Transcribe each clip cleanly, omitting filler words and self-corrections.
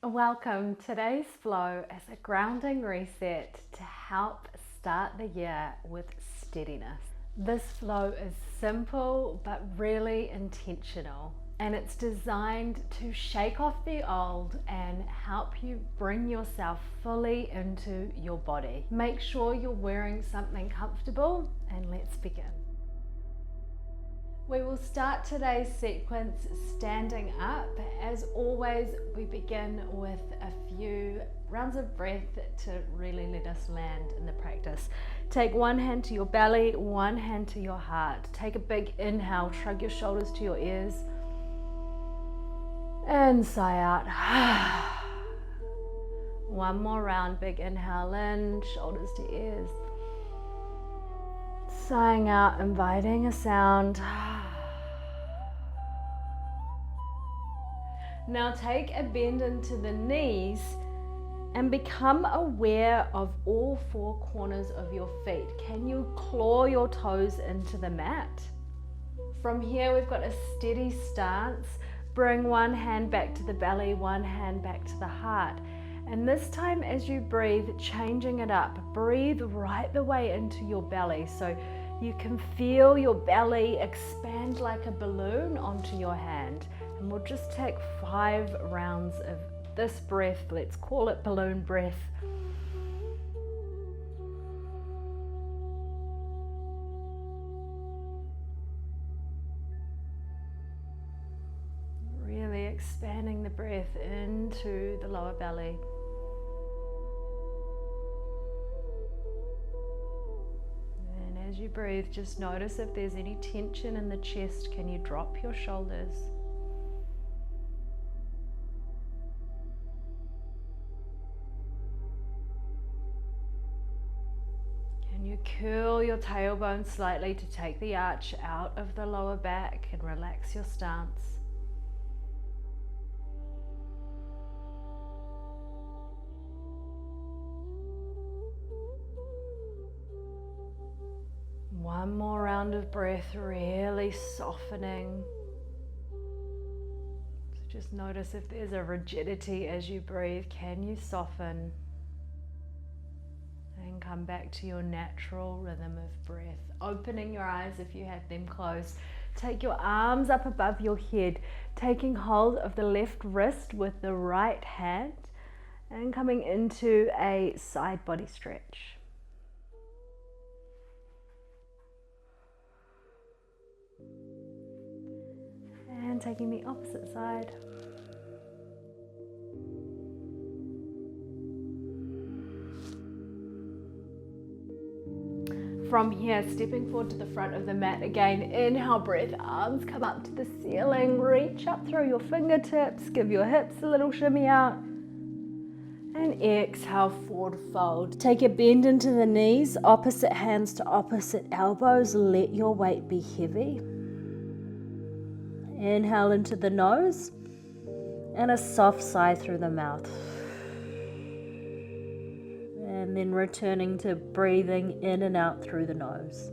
Welcome. Today's flow is a grounding reset to help start the year with steadiness. This flow is simple but really intentional, and it's designed to shake off the old and help you bring yourself fully into your body. Make sure you're wearing something comfortable, and let's begin. We will start today's sequence standing up. As always, we begin with a few rounds of breath to really let us land in the practice. Take one hand to your belly, one hand to your heart. Take a big inhale, shrug your shoulders to your ears, and sigh out. One more round, big inhale in, shoulders to ears. Sighing out, inviting a sound. Now take a bend into the knees and become aware of all four corners of your feet. Can you claw your toes into the mat? From here, we've got a steady stance. Bring one hand back to the belly, one hand back to the heart. And this time as you breathe, changing it up. Breathe right the way into your belly so you can feel your belly expand like a balloon onto your hand. And we'll just take 5 rounds of this breath. Let's call it balloon breath. Really expanding the breath into the lower belly. And as you breathe, just notice if there's any tension in the chest. Can you drop your shoulders? You curl your tailbone slightly to take the arch out of the lower back and relax your stance. One more round of breath, really softening. So just notice if there's a rigidity as you breathe. Can you soften? And come back to your natural rhythm of breath. Opening your eyes if you have them closed. Take your arms up above your head, taking hold of the left wrist with the right hand and coming into a side body stretch. And taking the opposite side. From here, stepping forward to the front of the mat again. Inhale, breath, arms come up to the ceiling. Reach up through your fingertips. Give your hips a little shimmy out. And exhale, forward fold. Take a bend into the knees, opposite hands to opposite elbows. Let your weight be heavy. Inhale into the nose and a soft sigh through the mouth. And then returning to breathing in and out through the nose.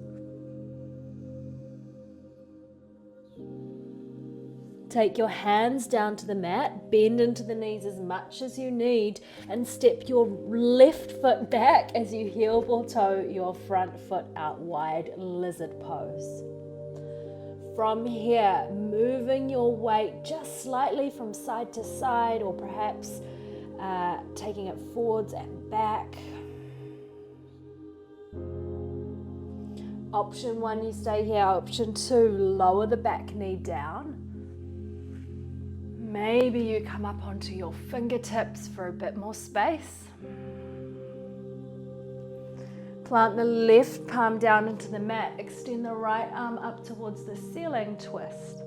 Take your hands down to the mat, bend into the knees as much as you need, and step your left foot back as you heel ball toe your front foot out wide, lizard pose. From here, moving your weight just slightly from side to side, or perhaps taking it forwards and back. Option 1, you stay here. Option 2, lower the back knee down. Maybe you come up onto your fingertips for a bit more space. Plant the left palm down into the mat. Extend the right arm up towards the ceiling, twist.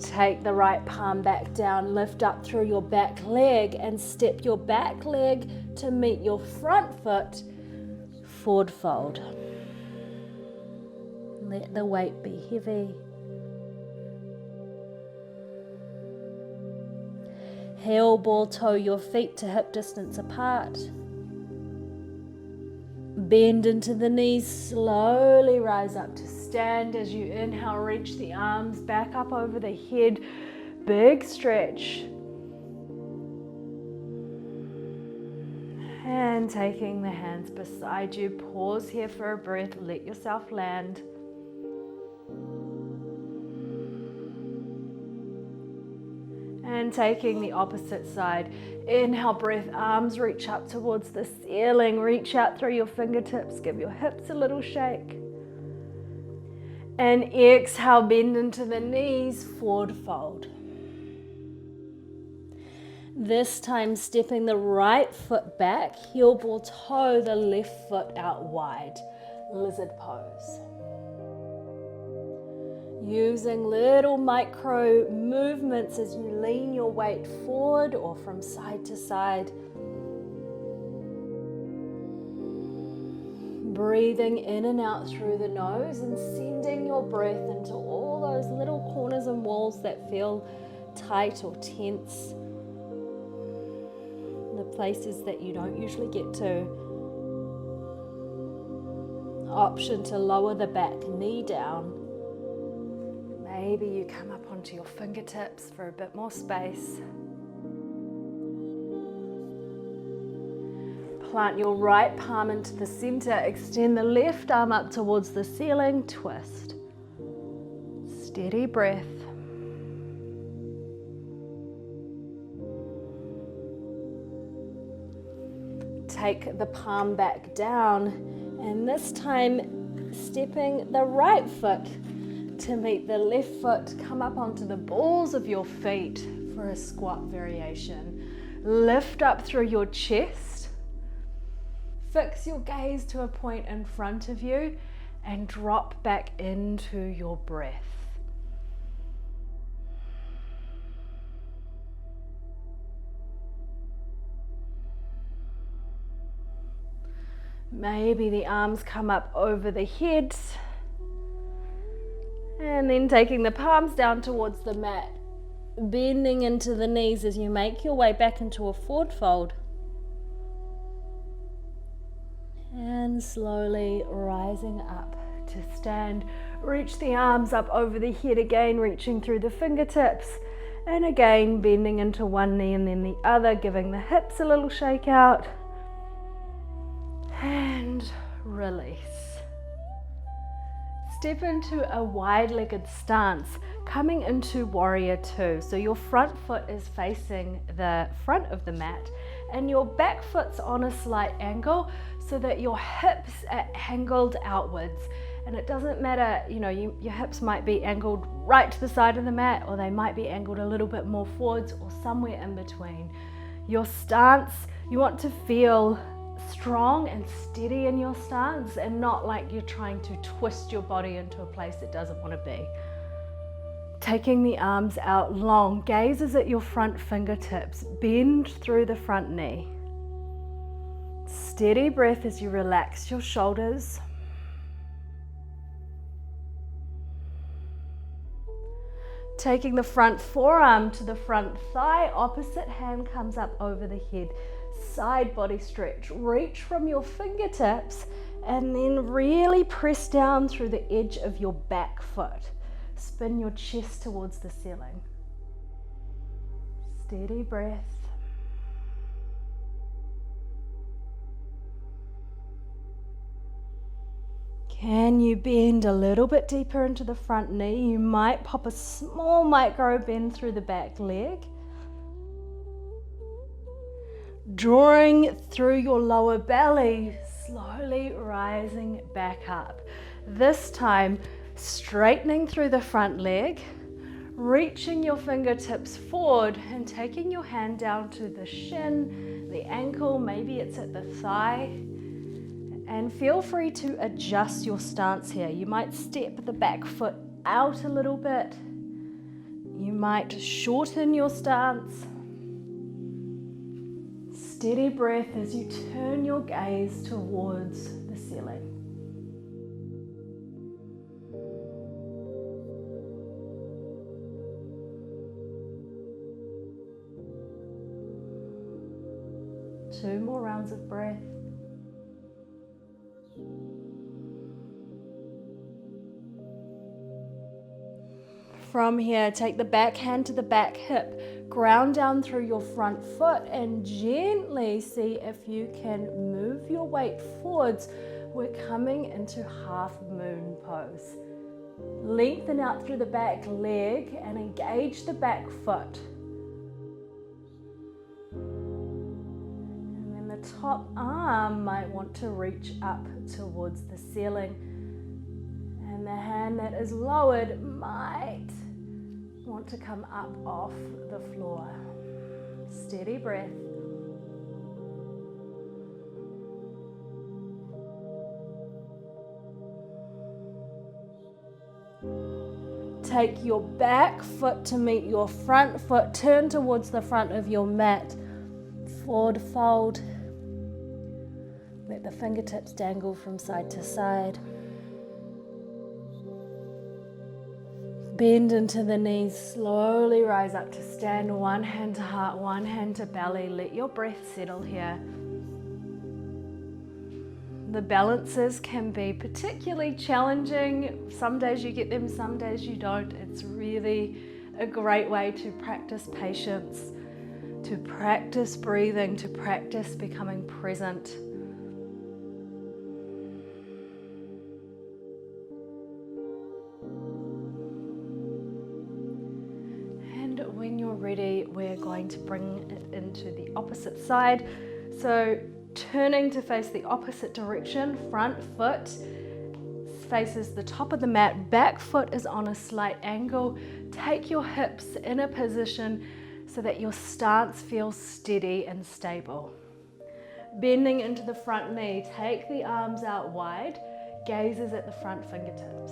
Take the right palm back down, lift up through your back leg and step your back leg to meet your front foot, forward fold. Let the weight be heavy. Heel ball toe your feet to hip distance apart. bend into the knees, slowly rise up to stand. As you inhale, reach the arms back up over the head, big stretch. And taking the hands beside you, pause here for a breath, let yourself land. And taking the opposite side, inhale, breath, arms reach up towards the ceiling, reach out through your fingertips, give your hips a little shake. And exhale, bend into the knees, forward fold. This time stepping the right foot back, heel ball toe, the left foot out wide, lizard pose. Using little micro movements as you lean your weight forward or from side to side. Breathing in and out through the nose and sending your breath into all those little corners and walls that feel tight or tense. The places that you don't usually get to. Option to lower the back knee down. Maybe you come up onto your fingertips for a bit more space. Plant your right palm into the center. Extend the left arm up towards the ceiling. Twist. Steady breath. Take the palm back down, and this time stepping the right foot to meet the left foot. Come up onto the balls of your feet for a squat variation. Lift up through your chest. Fix your gaze to a point in front of you and drop back into your breath. Maybe the arms come up over the head. And then taking the palms down towards the mat, bending into the knees as you make your way back into a forward fold. And slowly rising up to stand. Reach the arms up over the head again, reaching through the fingertips. And again, bending into one knee and then the other, giving the hips a little shake out. And release. Step into a wide-legged stance, coming into warrior two. So your front foot is facing the front of the mat and your back foot's on a slight angle so that your hips are angled outwards. And it doesn't matter, your hips might be angled right to the side of the mat, or they might be angled a little bit more forwards or somewhere in between. Your stance, you want to feel strong and steady in your stance and not like you're trying to twist your body into a place it doesn't want to be. Taking the arms out long, gazes at your front fingertips, bend through the front knee. Steady breath as you relax your shoulders. Taking the front forearm to the front thigh, opposite hand comes up over the head. Side body stretch. Reach from your fingertips and then really press down through the edge of your back foot. Spin your chest towards the ceiling. Steady breath. Can you bend a little bit deeper into the front knee? You might pop a small micro bend through the back leg. Drawing through your lower belly, slowly rising back up. This time, straightening through the front leg, reaching your fingertips forward and taking your hand down to the shin, the ankle, maybe it's at the thigh. And feel free to adjust your stance here. You might step the back foot out a little bit. You might shorten your stance. Steady breath as you turn your gaze towards the ceiling. Two more rounds of breath. From here, take the back hand to the back hip, ground down through your front foot, and gently see if you can move your weight forwards. We're coming into half moon pose. Lengthen out through the back leg and engage the back foot. And then the top arm might want to reach up towards the ceiling. And the hand that is lowered might want to come up off the floor. Steady breath. Take your back foot to meet your front foot. Turn towards the front of your mat. Forward fold. Let the fingertips dangle from side to side. Bend into the knees. Slowly rise up to stand. One hand to heart, one hand to belly. Let your breath settle here. The balances can be particularly challenging. Some days you get them, some days you don't. It's really a great way to practice patience, to practice breathing, to practice becoming present. And when you're ready, we're going to bring it into the opposite side. So turning to face the opposite direction, front foot faces the top of the mat, back foot is on a slight angle. Take your hips in a position so that your stance feels steady and stable. Bending into the front knee, take the arms out wide, gazes at the front fingertips.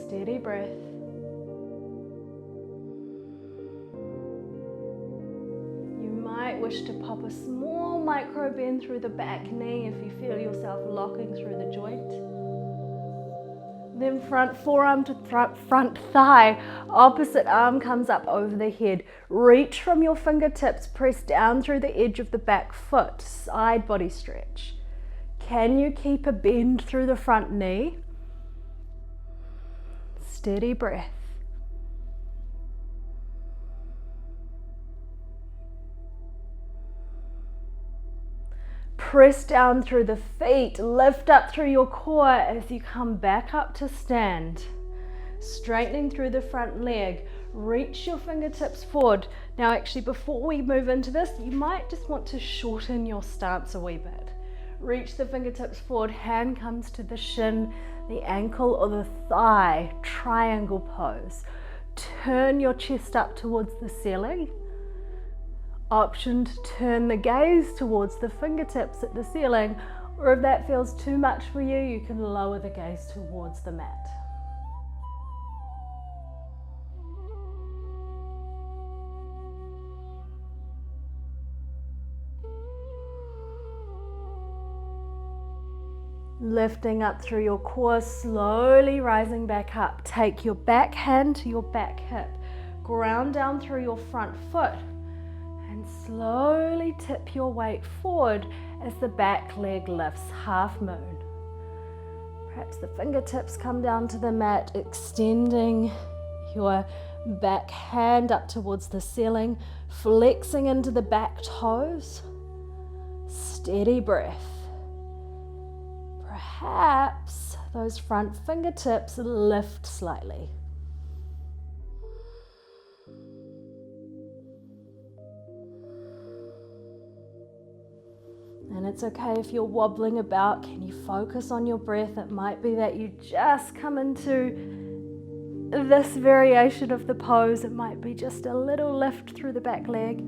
Steady breath. Wish to pop a small micro bend through the back knee if you feel yourself locking through the joint. Then front forearm to front thigh, opposite arm comes up over the head. Reach from your fingertips, press down through the edge of the back foot, side body stretch. Can you keep a bend through the front knee? Steady breath. Press down through the feet, lift up through your core as you come back up to stand. Straightening through the front leg, reach your fingertips forward. Now actually before we move into this, you might just want to shorten your stance a wee bit. Reach the fingertips forward, hand comes to the shin, the ankle or the thigh, triangle pose. Turn your chest up towards the ceiling. Option to turn the gaze towards the fingertips at the ceiling, or if that feels too much for you, you can lower the gaze towards the mat. Lifting up through your core, slowly rising back up. Take your back hand to your back hip, ground down through your front foot, and slowly tip your weight forward as the back leg lifts, half moon. Perhaps the fingertips come down to the mat, extending your back hand up towards the ceiling, flexing into the back toes. Steady breath. Perhaps those front fingertips lift slightly. And it's okay if you're wobbling about. Can you focus on your breath? It might be that you just come into this variation of the pose. It might be just a little lift through the back leg.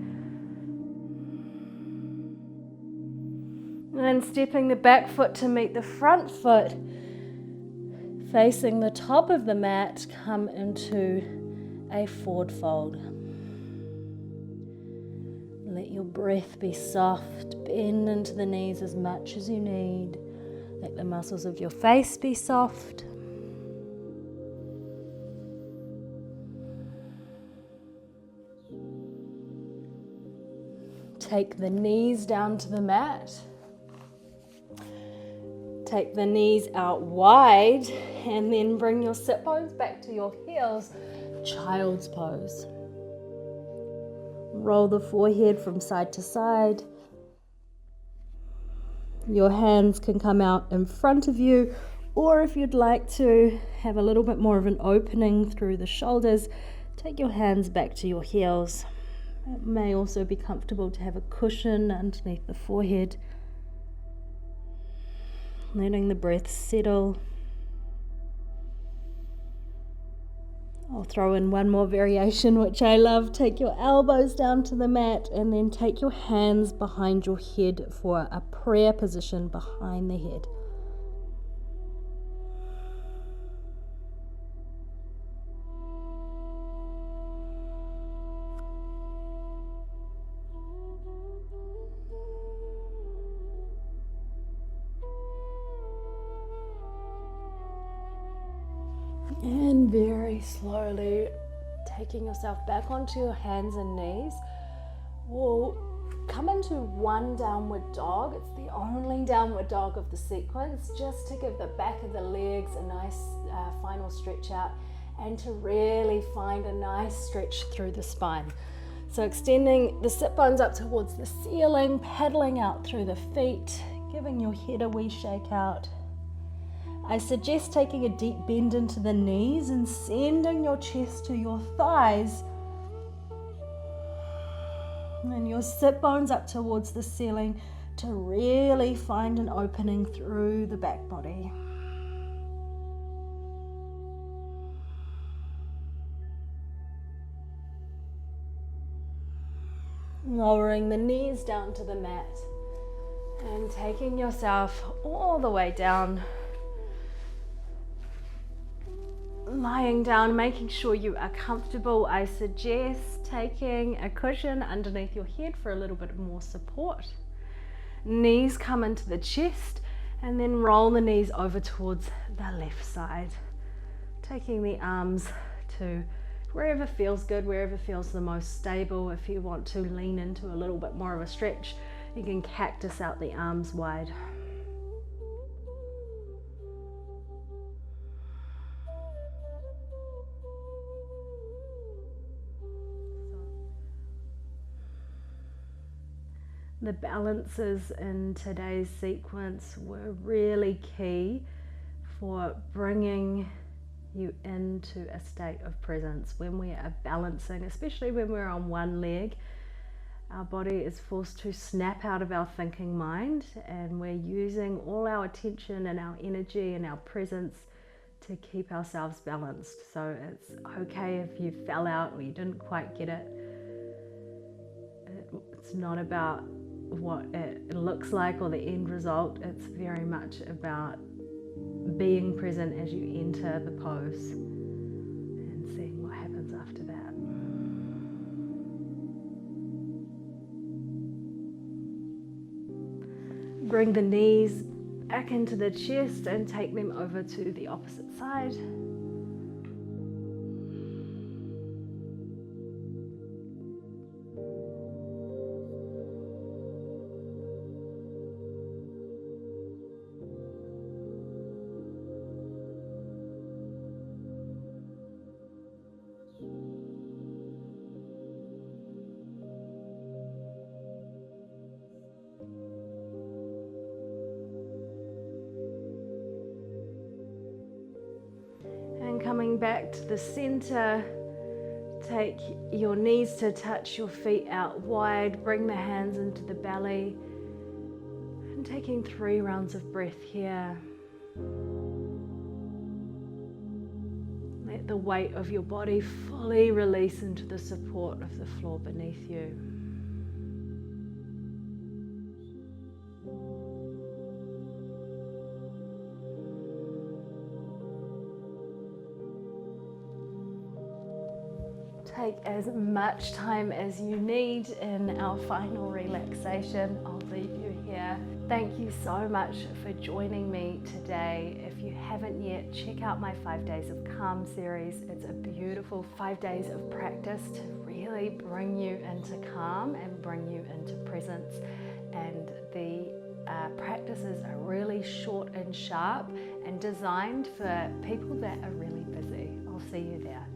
And stepping the back foot to meet the front foot, facing the top of the mat, come into a forward fold. Let your breath be soft, bend into the knees as much as you need. Let the muscles of your face be soft. Take the knees down to the mat. Take the knees out wide and then bring your sit bones back to your heels, child's pose. Roll the forehead from side to side. Your hands can come out in front of you, or if you'd like to have a little bit more of an opening through the shoulders, take your hands back to your heels. It may also be comfortable to have a cushion underneath the forehead. Letting the breath settle. I'll throw in one more variation which I love. Take your elbows down to the mat and then take your hands behind your head for a prayer position behind the head. And very slowly taking yourself back onto your hands and knees, we'll come into one downward dog. It's the only downward dog of the sequence, just to give the back of the legs a nice final stretch out and to really find a nice stretch through the spine. So extending the sit bones up towards the ceiling, paddling out through the feet, giving your head a wee shake out. I suggest taking a deep bend into the knees and sending your chest to your thighs. And your sit bones up towards the ceiling to really find an opening through the back body. Lowering the knees down to the mat and taking yourself all the way down. Lying down, making sure you are comfortable. I suggest taking a cushion underneath your head for a little bit more support. Knees come into the chest and then roll the knees over towards the left side. Taking the arms to wherever feels good, wherever feels the most stable. If you want to lean into a little bit more of a stretch, you can cactus out the arms wide. The balances in today's sequence were really key for bringing you into a state of presence. When we are balancing, especially when we're on one leg, our body is forced to snap out of our thinking mind, and we're using all our attention and our energy and our presence to keep ourselves balanced. So it's okay if you fell out or you didn't quite get it. It's not about what it looks like or the end result. It's very much about being present as you enter the pose and seeing what happens after that. Bring the knees back into the chest and take them over to the opposite side. Coming back to the center, take your knees to touch your feet out wide, bring the hands into the belly, and taking 3 rounds of breath here. Let the weight of your body fully release into the support of the floor beneath you. Take as much time as you need in our final relaxation. I'll leave you here. Thank you so much for joining me today. If you haven't yet, check out my 5 Days of Calm series. It's a beautiful 5 days of practice to really bring you into calm and bring you into presence. And the practices are really short and sharp and designed for people that are really busy. I'll see you there.